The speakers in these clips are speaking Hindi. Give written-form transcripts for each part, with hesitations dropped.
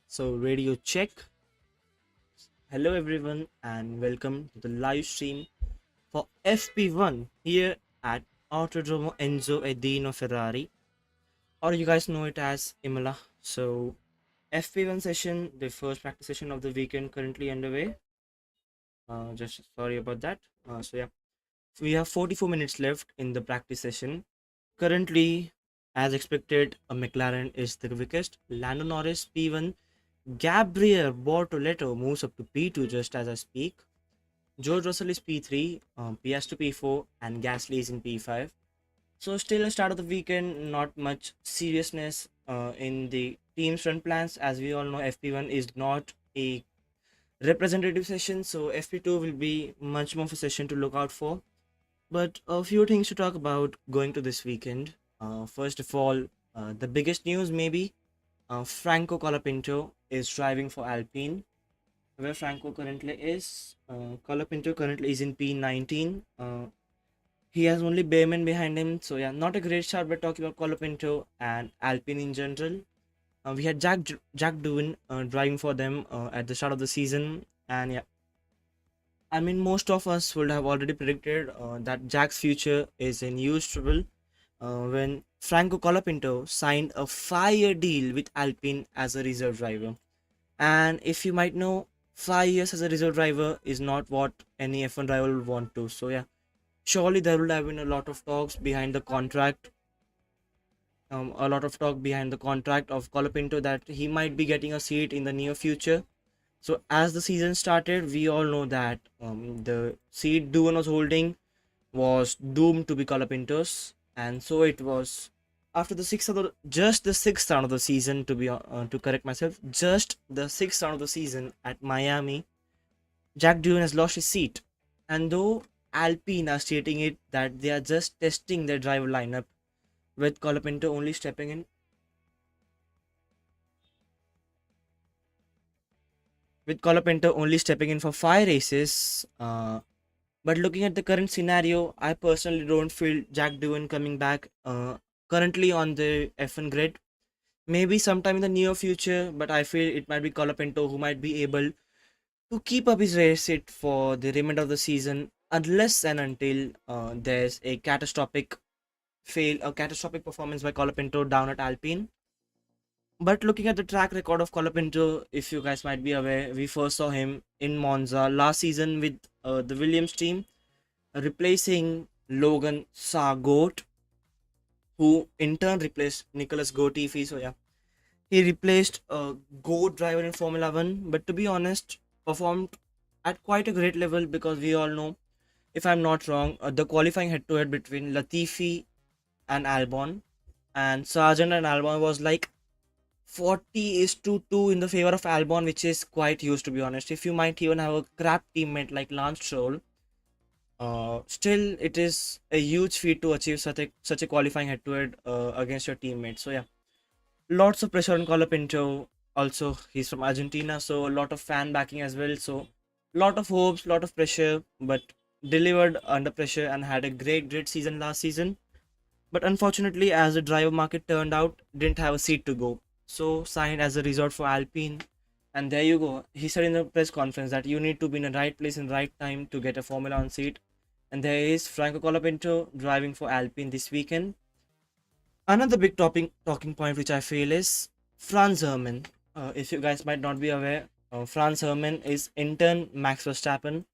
So, radio check. Hello, everyone, and welcome to the live stream for FP1 here at Autodromo Enzo Edino Ferrari, or you guys know it as Imola. So, FP1 session, the first practice session of the weekend, currently underway. Just sorry about that. Yeah, we have 44 minutes left in the practice session. Currently, as expected, a McLaren is the quickest. Lando Norris P1. Gabriel Bortoleto moves up to P2 just as I speak. George Russell is P3, Piastri P4, and Gasly is in P5. So, still a start of the weekend, not much seriousness in the team's run plans. As we all know, FP1 is not a representative session, so FP2 will be much more of a session to look out for. But a few things to talk about going to this weekend. First of all, the biggest news maybe Franco Colapinto is driving for Alpine, where Franco currently is. Colapinto currently is in P19. He has only Bayman behind him, so yeah, not a great start. But talking about Colapinto and Alpine in general, we had Jack Doohan driving for them at the start of the season, and yeah, I mean most of us would have already predicted that Jack's future is in huge trouble when Franco Colapinto signed a 5-year deal with Alpine as a reserve driver. And if you might know, 5 years as a reserve driver is not what any F1 driver would want to. So yeah, surely there would have been a lot of talks behind the contract. A lot of talk behind the contract of Colapinto that he might be getting a seat in the near future. So as the season started, we all know that the seat Duan was holding was doomed to be Colapinto's, and so it was. After the just the sixth round of the season, to correct myself, just the sixth round of the season at Miami, Jack Doohan has lost his seat, and though Alpine are stating it that they are just testing their driver lineup, with Colapinto only stepping in, for 5 races. But looking at the current scenario, I personally don't feel Jack Doohan coming back currently on the F1 grid. Maybe sometime in the near future, but I feel it might be Colapinto who might be able to keep up his race it for the remainder of the season, unless and until there's a catastrophic performance by Colapinto down at Alpine. But looking at the track record of Colapinto, if you guys might be aware, we first saw him in Monza last season with the Williams team, replacing Logan Sargent, who in turn replaced Nicholas Latifi. So yeah, he replaced a GOAT driver in Formula One, but to be honest, performed at quite a great level because we all know, if I'm not wrong, the qualifying head to head between Latifi and Albon, and Sargent and Albon was like 40 is to 2 in the favor of Albon, which is quite huge to be honest. If you might even have a crap teammate like Lance Stroll, still it is a huge feat to achieve such a qualifying head to head against your teammates. So yeah, lots of pressure on Colapinto. Also, he's from Argentina, so a lot of fan backing as well. So, lot of hopes, lot of pressure, but delivered under pressure and had a great season last season. But unfortunately, as the driver market turned out, didn't have a seat to go. So, signed as a resort for Alpine. And there you go. He said in the press conference that you need to be in the right place in the right time to get a Formula One seat. And there is Franco Colapinto driving for Alpine this weekend. Another big talking point which I feel is Franz Hermann. If you guys might not be aware, Franz Hermann is intern Max Verstappen.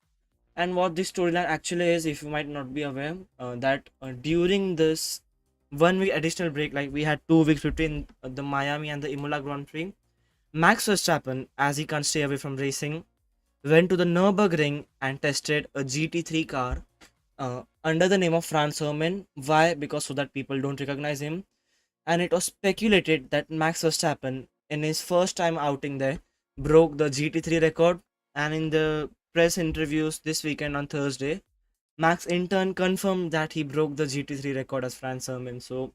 And what this storyline actually is, if you might not be aware, that during this 1 week additional break, like we had 2 weeks between the Miami and the Imola Grand Prix, Max Verstappen, as he can't stay away from racing, went to the Nürburgring and tested a GT3 car under the name of Franz Hermann. Why? Because so that people don't recognize him. And it was speculated that Max Verstappen, in his first time outing there, broke the GT3 record. And in the press interviews this weekend on Thursday, Max in turn confirmed that he broke the GT3 record as Franz Hermann. So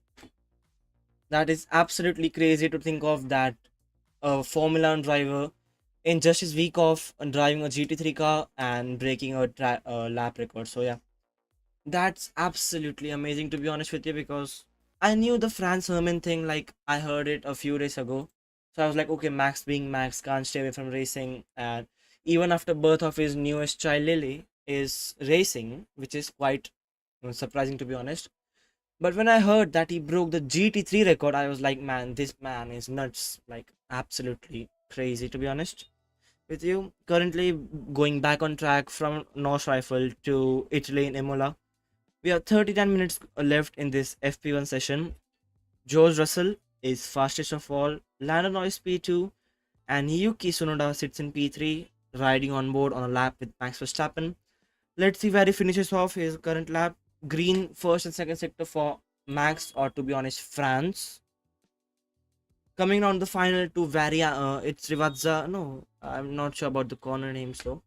that is absolutely crazy to think of that a Formula One driver in just his week off driving a GT3 car and breaking a lap record. So yeah, that's absolutely amazing to be honest with you, because I knew the Franz Hermann thing, like I heard it a few days ago. So I was like, okay, Max being Max can't stay away from racing. And even after birth of his newest child, Lily is racing, which is quite surprising to be honest. But when I heard that he broke the GT3 record, I was like, man, this man is nuts. Like, absolutely crazy, to be honest with you. Currently going back on track from North Rifle to Italy in Imola. We have 39 minutes left in this FP1 session. George Russell is fastest of all, Lando Norris P2, and Yuki Tsunoda sits in P3, riding on board on a lap with Max Verstappen. Let's see where he finishes off his current lap. Green first and second sector for Max, or to be honest, France. Coming down the final to Varia, it's Rivazza. No, I'm not sure about the corner name, so.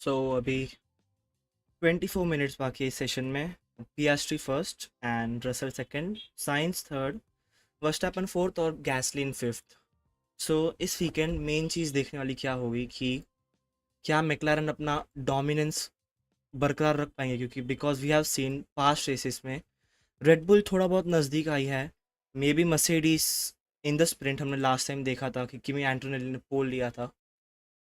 सो अभी 24 मिनट्स बाकी है इस सेशन में। Piastri first and Russell second, Sainz third, Verstappen fourth और गैसलिन फिफ्थ। सो इस वीकेंड मेन चीज़ देखने वाली क्या होगी कि क्या मैकलारन अपना डोमिनेंस बरकरार रख पाएंगे, क्योंकि because we have seen past races में रेड बुल थोड़ा बहुत नज़दीक आई है। Maybe Mercedes in the sprint हमने लास्ट टाइम देखा था कि किमी एंटोनेली ने पोल लिया था,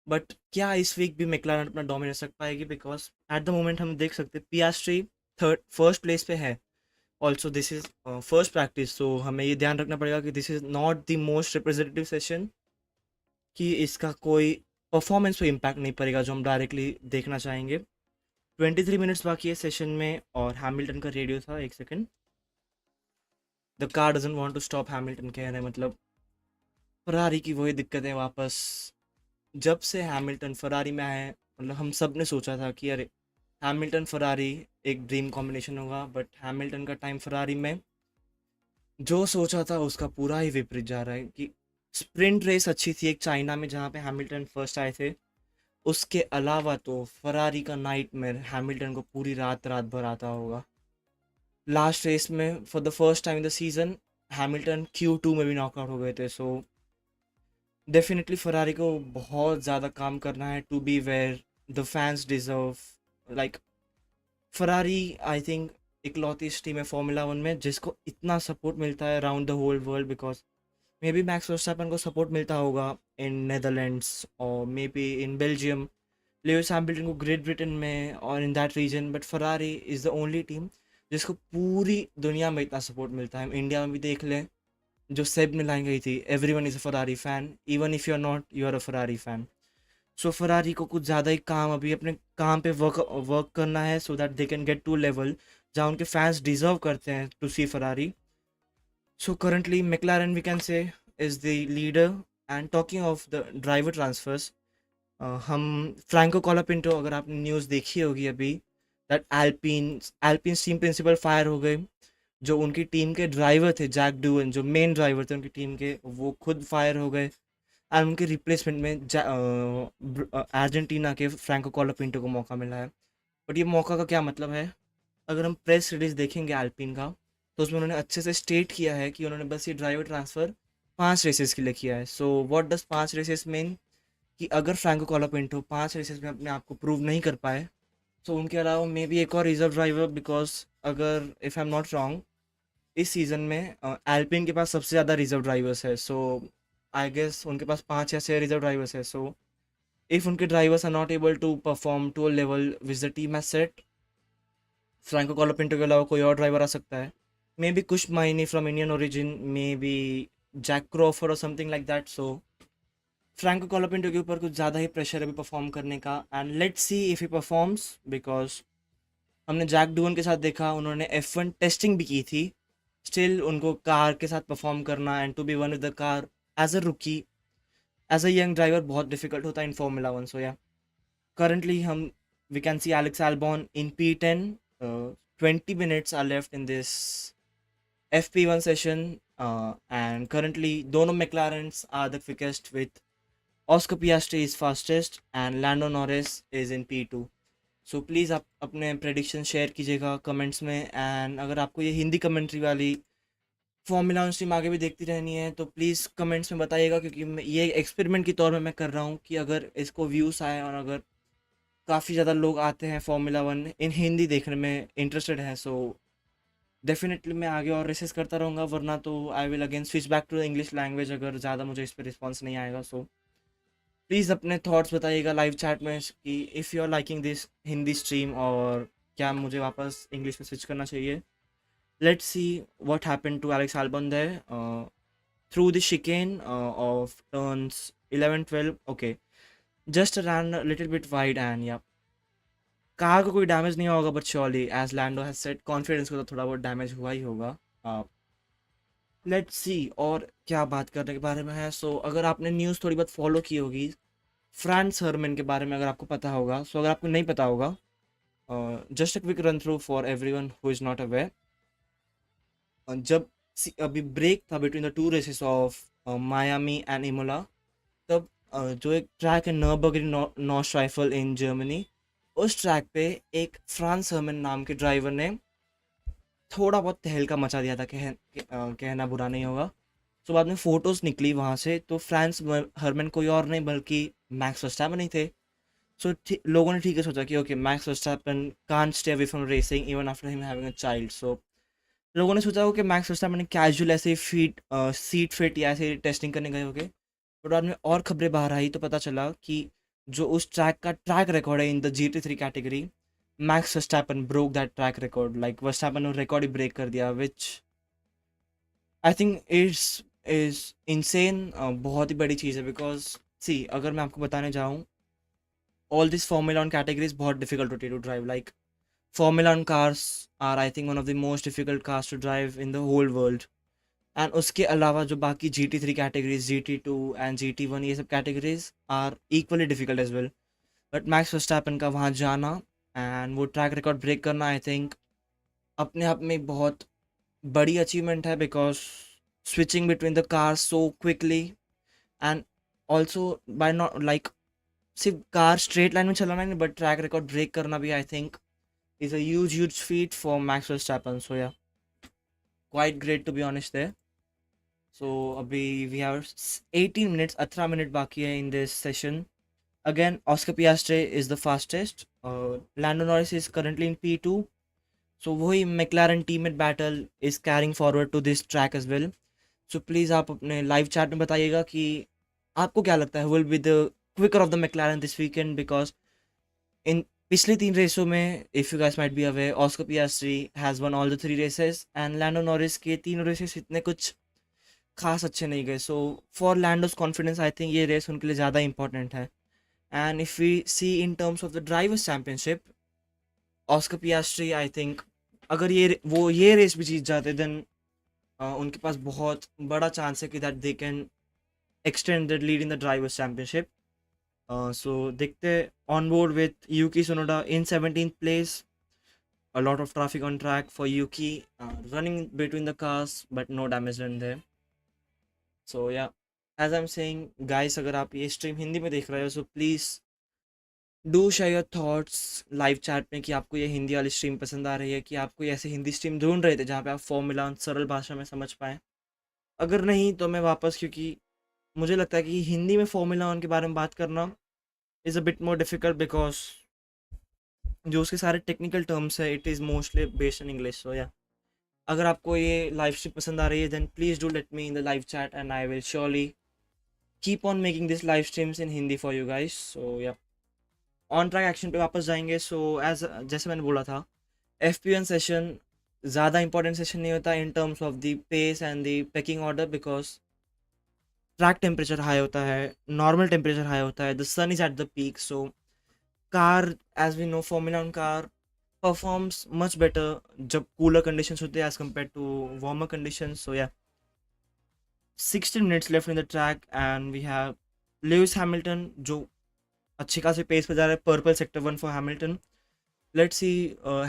बट क्या इस वीक भी मैकलारन अपना डोमिनेंस रख पाएगी? बिकॉज एट द मोमेंट हम देख सकते हैं पियास्ट्री थर्ड फर्स्ट प्लेस पे है। Also this is first practice, तो हमें ये ध्यान रखना पड़ेगा कि this is not the most representative session, कि इसका कोई परफॉर्मेंस पे इम्पैक्ट नहीं पड़ेगा जो हम डायरेक्टली देखना चाहेंगे। 23 मिनट्स बाकी है सेशन में और हैमिल्टन का रेडियो था, एक second. The car doesn't want to stop, Hamilton कह रहे हैं, मतलब फरारी की वही दिक्कत है वापस। जब से हैमिल्टन फरारी में आए, मतलब हम सब ने सोचा था कि अरे हैमिल्टन फरारी एक ड्रीम कॉम्बिनेशन होगा, बट हैमिल्टन का टाइम फरारी में जो सोचा था उसका पूरा ही विपरीत जा रहा है। कि स्प्रिंट रेस अच्छी थी एक चाइना में जहाँ पे हैमिल्टन फर्स्ट आए थे, उसके अलावा तो फरारी का नाइटमेयर हैमिल्टन को पूरी रात रात भर आता होगा। लास्ट रेस में for the first time in the season Hamilton Q2 में भी नॉकआउट हो गए थे। सो डेफिनेटली फरारी को बहुत ज़्यादा काम करना है to be where the fans deserve. Like Ferrari I think इकलौती टीम है फार्मूला वन में जिसको इतना सपोर्ट मिलता है around the whole world, because maybe Max Verstappen को सपोर्ट मिलता होगा इन नेदरलैंड्स और maybe in Belgium, Lewis Hamilton को ग्रेट ब्रिटेन में और in that region, but Ferrari is the only team जिसको पूरी दुनिया में इतना सपोर्ट मिलता है। हम इंडिया में भी देख लें, जो सेब में लाई गई थी, everyone is a Ferrari fan, even if you are not, you are a Ferrari fan. So Ferrari को कुछ ज़्यादा ही काम अभी अपने काम पे वर्क वर्क करना है, so that they can get to level जहाँ उनके फैंस डिजर्व करते हैं to see Ferrari. So currently McLaren we can say is the leader. And talking of the driver transfers, हम फ्रैंको कॉलापिंटो, अगर आपने न्यूज़ देखी होगी अभी, that Alpine Alpine team principal fire हो गए। जो उनकी टीम के ड्राइवर थे, जैक ड्यून, जो मेन ड्राइवर थे उनकी टीम के, वो खुद फायर हो गए। एंड उनके रिप्लेसमेंट में अर्जेंटीना के फ्रैंको कॉलापिंटो को मौका मिला है। बट ये मौका का क्या मतलब है? अगर हम प्रेस रिलीज देखेंगे एल्पिन का, तो उसमें उन्होंने अच्छे से स्टेट किया है कि उन्होंने बस ये ड्राइवर ट्रांसफ़र 5 रेसेस के लिए किया है। So what does 5 races mean? कि अगर फ्रैंको कॉलापिंटो 5 रेसेस में अपने आप को प्रूव नहीं कर पाए, तो उनके अलावा मे बी एक और रिजर्व ड्राइवर, बिकॉज अगर if I am not wrong, इस सीज़न में एल्पिन के पास सबसे ज़्यादा रिजर्व ड्राइवर्स है। सो आई गेस उनके पास 5 या 6 रिजर्व ड्राइवर्स है। सो इफ़ उनके drivers are not able to perform to a level which the team has set, Franco Colapinto के अलावा कोई और ड्राइवर आ सकता है। मे बी कुछ Maini from Indian origin, maybe Jack Crawford और something like that. So Franco Colapinto के ऊपर कुछ ज़्यादा ही प्रेशर है अभी परफॉर्म करने का, and let's C if he performs. Because हमने जैक डून के साथ देखा, उन्होंने F1 टेस्टिंग भी की थी, स्टिल उनको कार के साथ परफॉर्म करना and to be one with the car as a rookie, as a young driver बहुत डिफिकल्ट होता है इन फॉर्मूला वन। सो या currently we can see Alex Albon in P10. 20 minutes are left in this FP1 session, and currently दोनों McLarens are the quickest with Oscar Piastri is fastest and Lando Norris is in P2. So please आप अपने प्रेडिक्शन शेयर कीजिएगा कमेंट्स में। एंड अगर आपको ये हिंदी कमेंट्री वाली फॉर्मूला वन स्ट्रीम आगे भी देखती रहनी है, तो प्लीज़ कमेंट्स में बताइएगा, क्योंकि ये एक्सपेरिमेंट के तौर में मैं कर रहा हूँ कि अगर इसको व्यूज़ आए और अगर काफ़ी ज़्यादा लोग आते हैं फॉर्मूला वन इन हिंदी देखने में इंटरेस्टेड हैं, सो डेफिनेटली मैं आगे और रेसेस करता रहूँगा, वरना तो I will again switch back to the English language अगर ज़्यादा मुझे इस पर रिस्पॉन्स नहीं आएगा। सो प्लीज़ अपने थॉट्स बताइएगा लाइव चैट में कि if you are liking this Hindi stream, और क्या मुझे वापस इंग्लिश में स्विच करना चाहिए। Let's see what happened to Alex Albon there through the chicane of turns 11-12। Okay, just run little bit wide and या कार को कोई डैमेज नहीं होगा, but surely as Lando has said confidence को तो थोड़ा बहुत डैमेज हुआ ही होगा। लेट्स सी और क्या बात करने के बारे में है। सो अगर आपने न्यूज़ थोड़ी बहुत फॉलो की होगी फ्रांस हरमन के बारे में, अगर आपको पता होगा, सो अगर आपको नहीं पता होगा, just a quick run through for everyone who is not aware. जब अभी ब्रेक था between the two races of Miami and Imola, तब जो एक ट्रैक है Nürburgring Nordschleife in Germany, उस ट्रैक पे एक फ्रांस हर्मन नाम के ड्राइवर ने थोड़ा बहुत तहलका मचा दिया था, कहना बुरा नहीं होगा। तो बाद में फोटोज निकली वहाँ से, तो फ्रांस हर्मन कोई और नहीं बल्कि मैक्स वर्स्टैपन ही थे। सो लोगों ने ठीक है सोचा कि okay, Max Verstappen can't stay away from racing even after him having a child. So लोगों ने सोचा कि मैक्स वर्स्टैपन कैजुअल ऐसे सीट फिट या ऐसे टेस्टिंग करने गए होंगे। बट बाद में और खबरें बाहर आई तो पता चला कि जो उस ट्रैक का ट्रैक रिकॉर्ड है in the GT3 category, max Verstappen broke that track record. Like Verstappen ने रिकॉर्ड ही ब्रेक कर दिया, विच आई थिंक इज इनसेन। बहुत ही बड़ी चीज़ है बिकॉज सी, अगर मैं आपको बताने जाऊँ, all these Formula 1 categories बहुत difficult होती है to drive. Like Formula 1 cars are I think one of the most difficult cars to drive in the whole world. And उसके अलावा जो बाकी GT3 categories, GT2 and GT1 ये सब categories are equally difficult as well. But Max Verstappen का वहाँ जाना and वो track record break करना I think अपने आप में बहुत बड़ी achievement है, because switching between the cars so quickly and also by not like सिर्फ कार स्ट्रेट लाइन में चलाना नहीं बट ट्रैक रिकॉर्ड ब्रेक करना भी I think is a huge feat for Max Verstappen. So yeah, quite great to be honest there. So अभी वी हैव 18 मिनट्स, 18 मिनट बाकी है in this session. Again Oscar Piastri is the fastest, Lando Norris is currently in P2। So वही McLaren teammate battle is carrying forward to this track as well. So please आप अपने लाइव चैट में बताइएगा कि आपको क्या लगता है will be the quicker of the McLaren this weekend, because in पिछली 3 रेसों में if you guys might be aware, Oscar Piastri has won all the 3 races and Lando Norris के 3 रेसेस इतने कुछ खास अच्छे नहीं गए। So for Lando's confidence I think ये रेस उनके लिए ज़्यादा इंपॉर्टेंट है। And if we see in terms of the drivers championship, Oscar पियास्ट्री I think अगर ये रेस भी जीत जाते देन उनके पास बहुत बड़ा चांस है कि that they can extend the lead in the drivers championship. So देखते on board with Yuki Tsunoda in 17th place. A lot of traffic on track for Yuki, running between the cars, but no damage done there. So yeah, as I'm saying, guys, अगर आप ये stream हिंदी में देख रहे हो, so please do share your thoughts live chat में कि आपको ये हिंदी वाली stream पसंद आ रही है, कि आपको ये ऐसे हिंदी stream ढूंढ रहे थे जहाँ पे आप फॉर्मूला सरल भाषा में समझ पाएँ। अगर नहीं तो मैं वापस, क्योंकि मुझे लगता है कि हिंदी में फॉर्मूला 1 के बारे में बात करना is a bit more difficult, because जो उसके सारे टेक्निकल टर्म्स है it is mostly based in English. So yeah, अगर आपको ये लाइव स्ट्रीम पसंद आ रही है then please do let me in the live chat and I will surely keep on making this live streams in Hindi for you guys. So yeah, on track action पे वापस जाएंगे। सो एज जैसे मैंने बोला था, FP1 सेशन ज़्यादा इंपॉर्टेंट सेशन नहीं होता in terms of the pace and the pecking order, because track temperature high होता है, नॉर्मल टेम्परेचर हाई होता है, the sun is at the peak. So car, as we know, Formula 1 car performs much better जब कूलर कंडीशंस होते हैं as compared to warmer conditions. So yeah, 16 minutes left in the track and we have Lewis Hamilton जो अच्छी खासी पेस पे जा रहा है, purple sector 1 for Hamilton. Let's see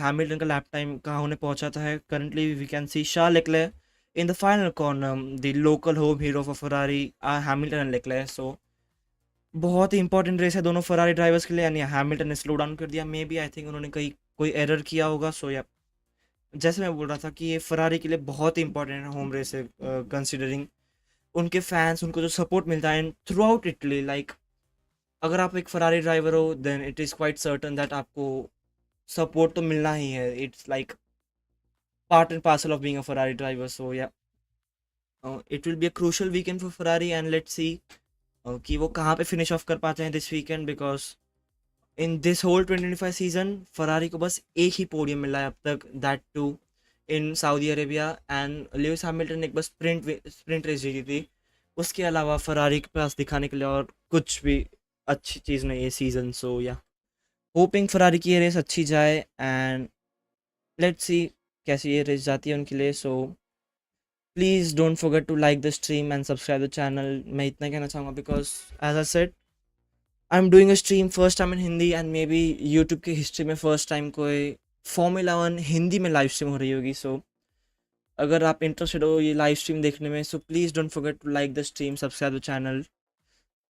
Hamilton का लैप टाइम कहाँ होने पहुंचाता है। Currently we can see Charles Leclerc in the final corner, the local home hero for Ferrari Hamilton and Leclerc. So बहुत ही इंपॉर्टेंट रेस है दोनों फरारी ड्राइवर्स के लिए, यानी हैमिल्टन ने स्लो डाउन कर दिया। मे बी आई थिंक उन्होंने कहीं कोई एरर किया होगा। सो या, जैसे मैं बोल रहा था कि ये फरारी के लिए बहुत ही इंपॉर्टेंट है होम रेस है, कंसिडरिंग उनके फैंस, उनको जो सपोर्ट मिलता है थ्रू आउट इटली। लाइक अगर आप एक फरारी ड्राइवर हो then it is quite certain that आपको सपोर्ट तो मिलना ही है। It's like part and parcel of being a Ferrari driver. So yeah, it will be a crucial weekend for Ferrari and let's see कि वो कहाँ पे फिनिश ऑफ कर पाते हैं this weekend, because in this whole 2025 season Ferrari को बस एक ही पोडियम मिला है अब तक, that to in Saudi Arabia. And Lewis Hamilton ने एक बस स्प्रिंट रेस जीती थी। उसके अलावा फरारी के पास दिखाने के लिए और कुछ भी अच्छी चीज़ नहीं है सीज़न। सो या, होपिंग फरारी की ये रेस अच्छी जाए एंड लेट्स सी कैसी ये रेस जाती है उनके लिए। So please don't forget to like the stream and subscribe the channel. मैं इतना कहना चाहूँगा because as I said, I am doing a stream first time in Hindi and maybe YouTube की हिस्ट्री में फर्स्ट टाइम कोई फॉर्मूला 1 हिंदी में लाइव स्ट्रीम हो रही होगी। सो अगर आप इंटरेस्टेड हो ये लाइव स्ट्रीम देखने में, so please don't forget to like the stream, subscribe the channel,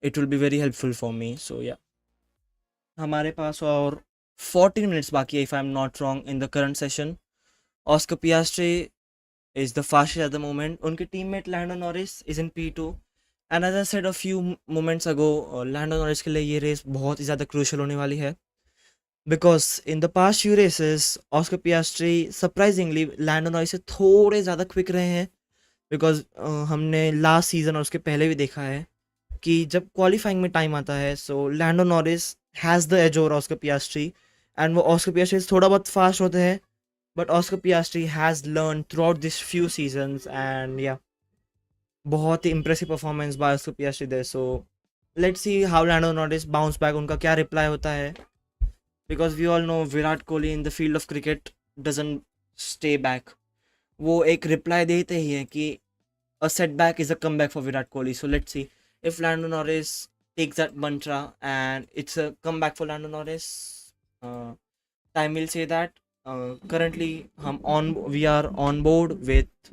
it will be very helpful for me. So yeah, हमारे पास और 14 minutes बाकी है if I'm not wrong in the current session. Oscar Piastri is the fastest at the moment. उनके teammate Lando Norris is in P2. And as I said a few moments ago, Lando Norris के लिए ये रेस बहुत ही ज़्यादा crucial होने वाली है. Because in the past few races, Oscar Piastri surprisingly Lando Norris से थोड़े ज़्यादा quick रहे हैं. Because हमने last season और उसके पहले भी देखा है कि जब क्वालिफाइंग में टाइम आता है so Lando Norris has the edge over Oscar Piastri and वो ऑस्कर पियास्ट्री से थोड़ा बहुत फास्ट होते हैं but Oscar Piastri has learn throughout this few seasons and yeah बहुत ही impressive performance by Oscar Piastri they so let's see how Lando Norris bounce back उनका क्या रिप्लाई होता है because we all know Virat Kohli in the field of cricket doesn't stay back वो एक रिप्लाई देते ही है कि a setback is a comeback for Virat Kohli. So let's see if Lando Norris takes that mantra and it's a comeback for Lando Norris. Time will say that. Currently, we are on board with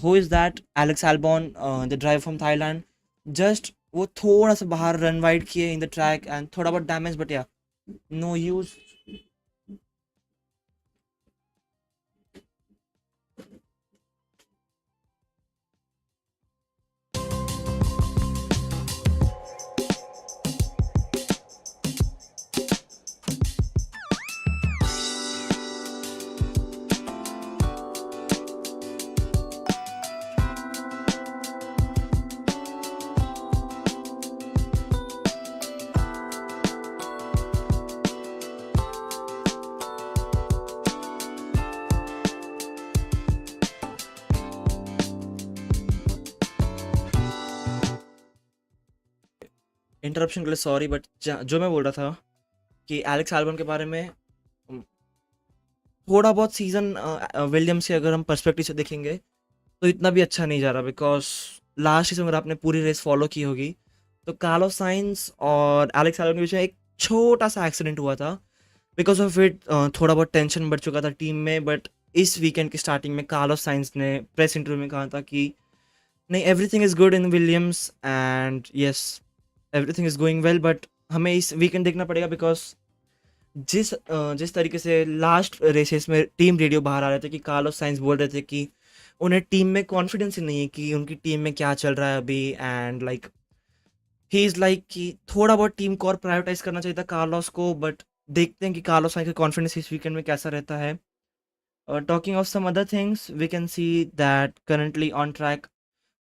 who is that? Alex Albon, the driver from Thailand. Just वो थोड़ा सा बाहर रन वाइड किए in the track and थोड़ा बहुत damage, but yeah, no use. Interruption के लिए सॉरी बट जो मैं बोल रहा था कि एलेक्स एल्बन के बारे में थोड़ा बहुत सीज़न विलियम्स के अगर हम पर्सपेक्टिव से देखेंगे तो इतना भी अच्छा नहीं जा रहा बिकॉज लास्ट सीजन अगर आपने पूरी रेस फॉलो की होगी तो कार्लोस साइंस और एलेक्स एल्बन के बीच में एक छोटा सा एक्सीडेंट हुआ था बिकॉज ऑफ इट थोड़ा बहुत टेंशन बढ़ चुका था टीम में बट इस वीकेंड की स्टार्टिंग में कार्लोस साइंस ने प्रेस इंटरव्यू में कहा था कि नहीं everything is good in Williams and yes everything is going well but हमें इस वीकेंड देखना पड़ेगा बिकॉज जिस तरीके से लास्ट रेसेस में टीम रेडियो बाहर आ रहे थे कि कार्लोस साइंस बोल रहे थे कि उन्हें टीम में कॉन्फिडेंस ही नहीं है कि उनकी टीम में क्या चल रहा है अभी and like he is like कि थोड़ा बहुत टीम को और प्रायोरिटाइज करना चाहिए था कार्लोस को बट देखते हैं कि कार्लोस साइंस का कॉन्फिडेंस इस वीकेंड में कैसा रहता है. Talking of some other things, we can see that currently on track,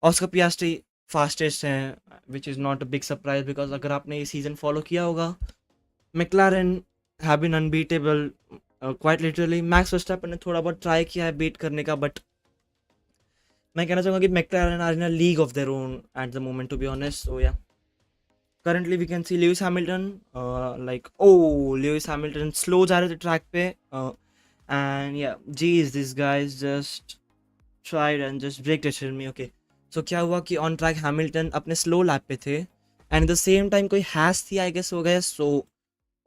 Oscar Piastri fastest है, which is not a big surprise because अगर आपने ये season follow किया होगा, McLaren have been unbeatable quite literally. Max Verstappen ने थोड़ा बहुत try किया है beat करने का, but मैं कहना चाहूँगा कि McLaren are in a league of their own at the moment, to be honest. So yeah. Currently, we can see Lewis Hamilton, Lewis Hamilton slow जा रहे थे track पे, and yeah, geez, these guys just tried and just brake tested me. Okay, so क्या हुआ कि on track Hamilton अपने slow lap पे थे, and at the same time कोई हैश थी I guess हो गया, so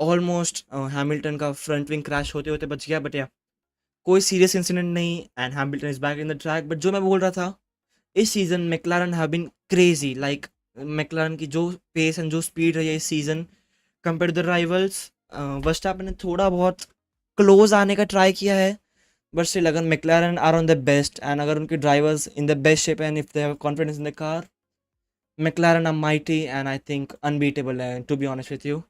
almost Hamilton का front wing crash होते होते बच गया, but yeah, कोई serious incident नहीं, and Hamilton is back in the track. But जो मैं बोल रहा था, इस season McLaren have been crazy like McLaren की जो पेस एंड जो स्पीड रही है इस season compare to the rivals. Verstappen ने थोड़ा बहुत क्लोज आने का ट्राई किया है बट स्टिल अगर McLaren are on the best and अगर उनके drivers in the best shape and if they have confidence in the car McLaren are mighty and I think unbeatable है to be honest with you.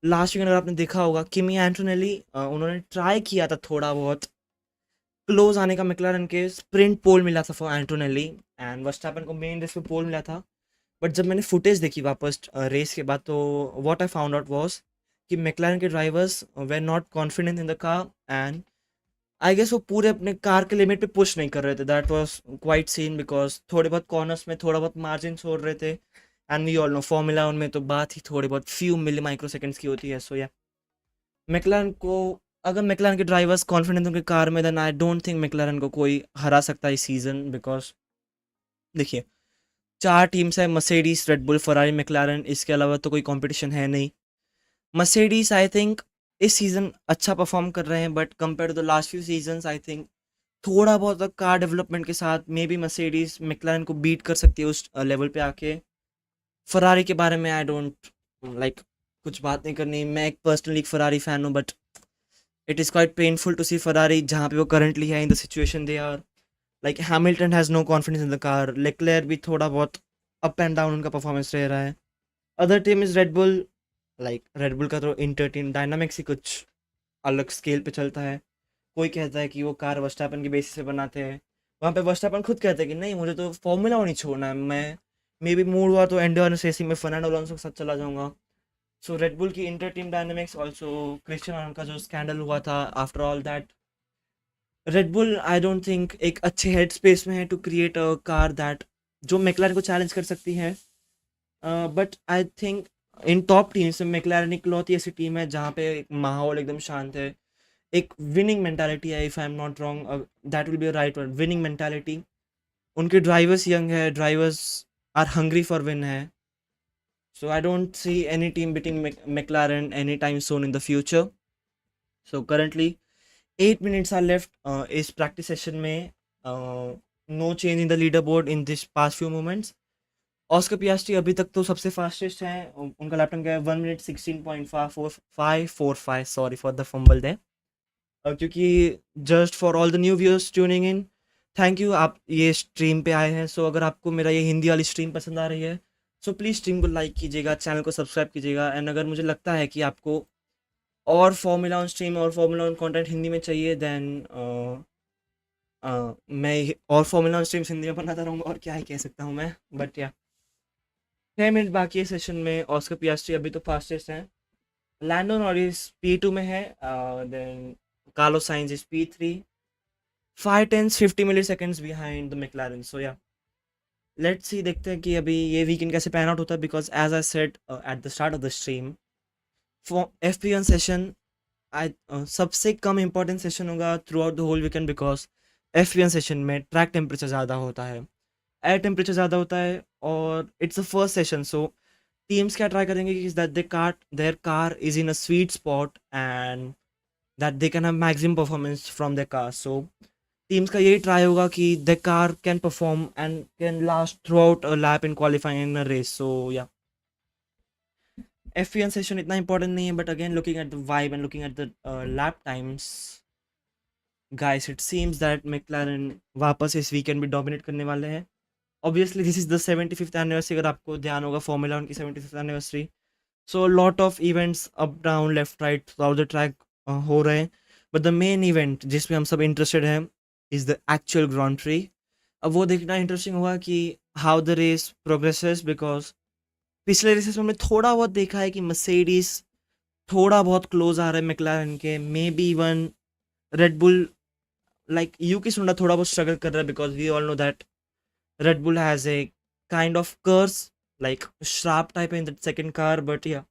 Last week अगर आपने देखा होगा किमी एंटोनेली उन्होंने ट्राई किया था थोड़ा बहुत क्लोज आने का मैकलारन के स्प्रिंट पोल मिला था फॉर एंटोनेली एंड वर्स्टैपन को मेन रेस पे पोल मिला था बट जब मैंने फुटेज देखी वापस रेस के बाद तो what I found out was कि मैकलारन के drivers were not confident in the car and I guess वो पूरे अपने कार के लिमिट पे पुश नहीं कर रहे थे. That was quite seen because थोड़े बहुत कॉर्नर्स में थोड़ा बहुत मार्जिन छोड़ रहे थे and we all know formula one में तो बात ही थोड़ी बहुत फ्यू मिली माइक्रो सेकेंड्स की होती है. सो या मैकलारन को अगर मैकलारन के ड्राइवर्स कॉन्फिडेंट उनके कार में then I don't think McLaren को कोई हरा सकता है इस सीज़न बिकॉज देखिए 4 टीम्स है मर्सिडीज रेडबुल फरारी मैकलारन इसके अलावा तो कोई कंपटीशन है नहीं. मर्सिडीज आई थिंक इस सीज़न अच्छा परफॉर्म कर रहे हैं but compare to the last few seasons I think थोड़ा बहुत कार डेवलपमेंट के साथ मे बी मर्सिडीज मैकलारन को बीट कर सकती है उस लेवल पे आके. फरारी के बारे में आई डोंट लाइक कुछ बात नहीं करनी। मैं एक पर्सनली एक फरारी फ़ैन हूँ, but it is quite painful to see Ferrari जहाँ पे वो करंटली है in the situation they are. Like Hamilton has no confidence in the car, Leclerc भी थोड़ा बहुत अप एंड डाउन उनका परफॉर्मेंस रह रहा है। Other team is Red Bull. Like Red Bull का तो इंटर टीम डायनामिक्स ही कुछ अलग स्केल पे चलता है। कोई कहता है कि वो कार वर्स्टैपन की बेसिस पे बनाते हैं, वहाँ पे वर्स्टैपन खुद कहते हैं कि नहीं, मुझे तो फॉर्मूला वन ही छोड़ना है, मैं मे बी मूड हुआ तो एंड्योरेंस रेसिंग में फर्नांडो अलोंसो के साथ चला जाऊंगा। सो रेड बुल की inter team dynamics also, Christian का जो स्कैंडल हुआ था, after all that Red Bull I don't think एक अच्छे हेड स्पेस में है to create a car that जो मैकलारन को चैलेंज कर सकती है। But I think in top teams में मैकलारन इकलौती ऐसी टीम है जहाँ पे एक माहौल एकदम शांत है, एक विनिंग मेंटालिटी है। If I am not wrong, that will be right word, winning mentality. उनके ड्राइवर्स यंग है, drivers are hungry for win है। So I don't see any team beating McLaren any time soon in the future. So currently 8 minutes are left इस प्रैक्टिस सेशन में। No change in the leader board in this past few moments. Oscar Piastri अभी तक तो सबसे फास्टेस्ट है, उनका लैप टाइम क्या है, 1 minute 16.445, sorry for the fumble they. क्योंकि just for all the new viewers tuning in, thank you, आप ये स्ट्रीम पे आए हैं। सो अगर आपको मेरा ये हिंदी वाली स्ट्रीम पसंद आ रही है, सो प्लीज़ स्ट्रीम को लाइक कीजिएगा, चैनल को सब्सक्राइब कीजिएगा। एंड अगर मुझे लगता है कि आपको और फॉर्मूला वन स्ट्रीम और फॉर्मूला वन कंटेंट हिंदी में चाहिए, देन मैं और फॉर्मूला वन स्ट्रीम्स हिंदी में बनाता रहूँगा, और क्या ही कह सकता हूँ मैं। बट या 6 मिनट बाकी है सेशन में। ऑस्कर पियास्ट्री अभी तो फास्टेस्ट हैं, लैंडो नॉरिस P2 में है, then Carlos Sainz is P3, 5 10 50 milliseconds behind the McLaren. So yeah, let's see, देखते हैं कि अभी ये वीकेंड कैसे पैन आउट होता है, because as I said at the start of the stream, for FP1 session I सबसे कम इम्पोर्टेंट सेशन होगा throughout the whole weekend, because FP1 session में ट्रैक टेम्परेचर ज़्यादा होता है, एयर टेम्परेचर ज़्यादा होता है, और it's a first session. So teams क्या ट्राई करेंगे कि that they car their car is in a sweet spot and that they can have maximum performance from the car. So teams का यही ट्राई होगा कि the car can perform and can last throughout a lap in qualifying in a race. So yeah F1 session इतना इंपॉर्टेंट नहीं है, but again looking at the vibe and looking at the lap times, guys it seems that McLaren वापस इस वीकेंड भी डोमिनेट करने वाले हैं। Obviously this is the 75th anniversary, अगर आपको ध्यान होगा फॉर्मूला वन की 75th anniversary. So lot of events up down left right through the track हो रहे हैं, बट द मेन इवेंट जिसमें हम सब इंटरेस्टेड हैं is the actual grand prix. अब वो देखना इंटरेस्टिंग होगा कि how the race progresses, because पिछले रेसेस में हमने थोड़ा बहुत देखा है कि मर्सिडीज थोड़ा बहुत क्लोज आ रहा है मैकलारन के, may be even Red Bull, like Yuki Tsunoda थोड़ा बहुत स्ट्रगल कर रहा है, because we all know that Red Bull has a kind of curse, like sharp type in that second car. But yeah,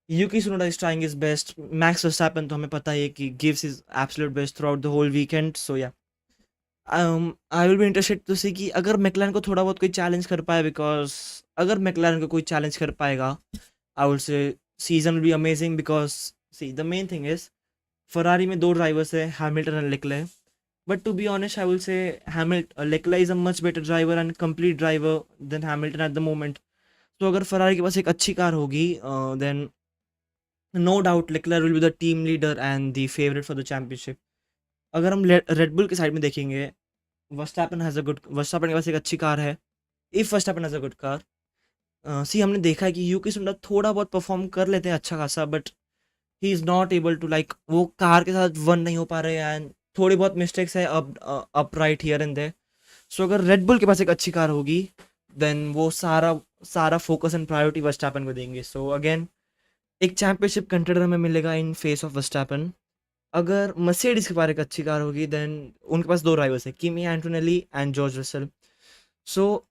Yuki Tsunoda is trying his best. Max Verstappen तो हमें पता है कि gives his absolute best throughout the whole weekend. So yeah, I will be interested to see कि अगर मैकलारन को थोड़ा बहुत कोई चैलेंज कर पाए, बिकॉज अगर मैकलारन को कोई चैलेंज कर पाएगा, I would say season will be amazing. Because see the main thing is Ferrari में दो ड्राइवर्स है, Hamilton and Leclerc. But to be honest I will say Leclerc is a much better driver and complete driver than Hamilton at the moment. तो अगर फरारी के पास एक अच्छी कार होगी, then no doubt Leclerc will be the team leader and the favourite for the championship. अगर हम रेड बुल की साइड में देखेंगे, वर्स्टापन के पास एक अच्छी कार है, if Verstappen has a good car. See हमने देखा है कि यूकी सुंडा थोड़ा बहुत परफॉर्म कर लेते हैं अच्छा खासा, but he is not able to, like वो कार के साथ वन नहीं हो पा रहे हैं, एंड थोड़ी बहुत मिस्टेक्स है up right here and there. So अगर रेड बुल के पास एक अच्छी कार होगी, देन वो सारा सारा फोकस एंड प्रायोरिटी वर्स्टापन को देंगे। सो अगेन एक चैंपियनशिप कंटेंडर हमें मिलेगा इन फेस ऑफ वर्स्टापन। अगर मर्सिडीज के पास एक अच्छी कार होगी, देन उनके पास दो ड्राइवर्स हैं, Kimi Antonelli and George Russell. So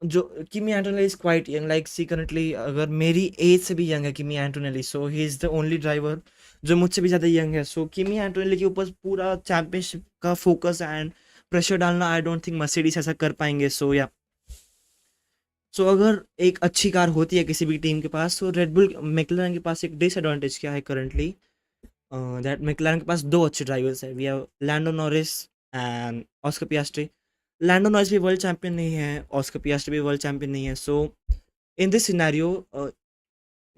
जो Kimi Antonelli is quite young, like see currently अगर मेरी एज से भी यंग है Kimi Antonelli, so he is the only driver जो मुझसे भी ज़्यादा यंग है। सो किमी एंटोनेली के ऊपर पूरा चैंपियनशिप का फोकस एंड प्रेशर डालना, आई डोंट थिंक मर्सिडीज ऐसा कर पाएंगे। सो या अगर एक अच्छी कार होती है किसी भी टीम के पास, तो रेड बुल मैकलारन के पास एक डिसएडवांटेज क्या है करंटली, दैट मैकलारन के पास दो अच्छे ड्राइवर्स हैं। We have Lando Norris and Oscar Piastri. Lando Norris भी वर्ल्ड चैंपियन नहीं है, ऑस्कर पियास्ट्री भी वर्ल्ड चैंपियन नहीं है। So in this scenario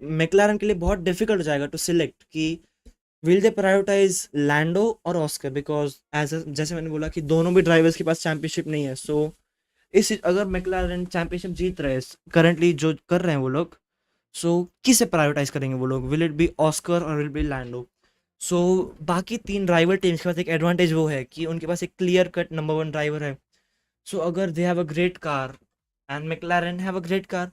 McLaren के लिए बहुत डिफिकल्ट हो जाएगा टू सिलेक्ट कि विल दे प्रायोरिटाइज लैंडो और ऑस्कर, बिकॉज एज जैसे मैंने बोला कि दोनों भी ड्राइवर्स के पास चैंपियनशिप नहीं है। सो इस अगर मैकलारन चैंपियनशिप जीत रहे हैं करंटली जो कर रहे हैं वो लोग, सो किसे प्रायोरिटाइज करेंगे वो लोग, विल इट बी ऑस्कर और विल बी लैंडो। सो बाकी तीन ड्राइवर टीम्स के पास एक एडवांटेज वो है कि उनके पास एक clear cut number one driver है। सो अगर they have a great car and McLaren have a great car,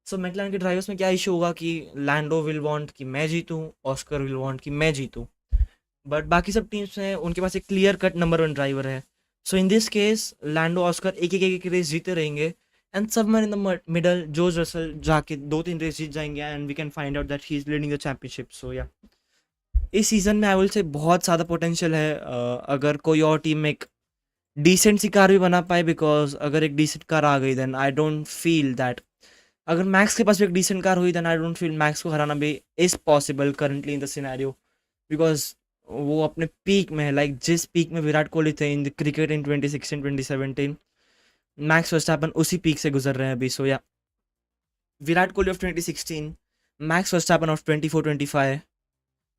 so McLaren के ड्राइवर्स में क्या इशू होगा कि लैंडो विल वांट कि मैं जीतूं, ऑस्कर विल वांट कि मैं जीतूं। बट बाकी सब टीम्स हैं उनके पास एक clear cut number one driver है। So in this case Lando Oscar एक रेस जीते रहेंगे, and somewhere in the middle George Russell जाके दो तीन रेस जीत जाएंगे and we can find out that he is leading the championship. So या इस सीजन में आई विल से बहुत ज़्यादा पोटेंशियल है अगर कोई और टीम एक डिसेंट सी कार भी बना पाए, बिकॉज अगर एक डिसेंट कार आ गई then I don't feel that, अगर मैक्स के पास भी एक डिसेंट कार हुई then I don't feel Max को हराना भी is possible currently in the scenario, because वो अपने पीक में है। लाइक जिस पीक में विराट कोहली थे in the cricket in 2016 2017, max Verstappen उसी पीक से गुजर रहे हैं अभी। सो या Virat Kohli of 2016, max Verstappen of 24 25।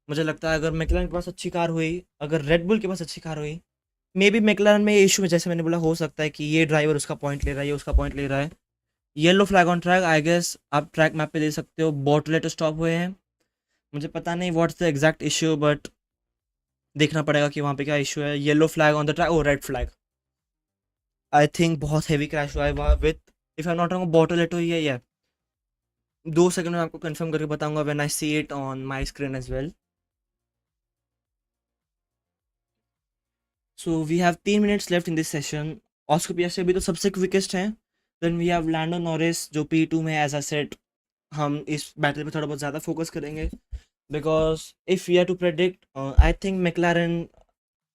मुझे लगता है अगर मैकलारन के पास अच्छी कार हुई, अगर रेड बुल के पास अच्छी कार हुई, मे बी मैकलारन में ये इशू है जैसे मैंने बोला, हो सकता है कि ये ड्राइवर उसका पॉइंट ले रहा है, ये उसका पॉइंट ले रहा है। Yellow flag on track, I guess आप ट्रैक मैप पे दे सकते हो बॉटलेटो स्टॉप हुए हैं। मुझे पता नहीं what's the exact issue, but देखना पड़ेगा कि वहाँ पे क्या इशू है। Yellow flag on the track, oh red flag, I think बहुत हैवी क्रैश हुआ है वहाँ with, if I am not wrong Bortoleto ही है ये। 2 सेकंड में आपको कंफर्म करके बताऊंगा when I see it on my screen as well. So we have 3 minutes left in this session. Oscar Piastri अभी तो सबसे क्विकेस्ट हैं। Then we have Lando Norris जो P2 में, एज आई सेड हम इस बैटल पे थोड़ा बहुत ज़्यादा फोकस करेंगे, because if we are to predict I think McLaren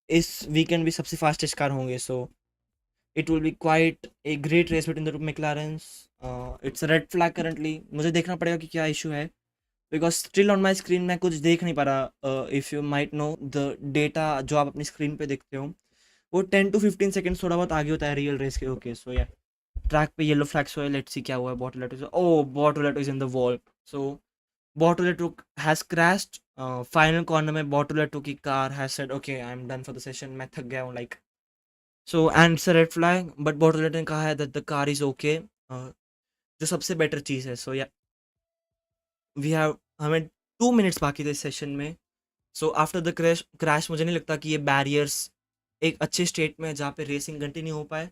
इस वीकेंड भी सबसे फास्टेस्ट कार होंगे। So it will be quite a great race between the two McLarens. It's red flag currently, मुझे देखना पड़ेगा कि क्या इशू है, because still on my screen मैं कुछ देख नहीं पा रहा। If you might know the data जो आप अपनी स्क्रीन पे देखते हो वो 10 to 15 सेकेंड थोड़ा बहुत आगे होता है रियल रेस के। ओके सो या ट्रैक पे येलो फ्लैग्स हुआ है, लेट्स सी क्या हुआ है। Bortoleto, oh Bortoleto is in the wall. So Bortoleto has crashed final corner में। बॉटलेटो की car has said okay I am done for the session, मैं थक गया हूँ like. So and it's a red flag, but Bortoleto ने कहा है that the car is okay, जो सबसे बेटर चीज़ है। सो या वी हैव, हमें 2 मिनट्स बाकी थे इस सेशन में। सो आफ्टर द क्रैश मुझे नहीं लगता कि ये बैरियर्स एक अच्छे स्टेट में है जहाँ पे रेसिंग कंटिन्यू हो पाए।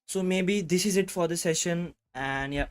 So may be this is it for the session, and या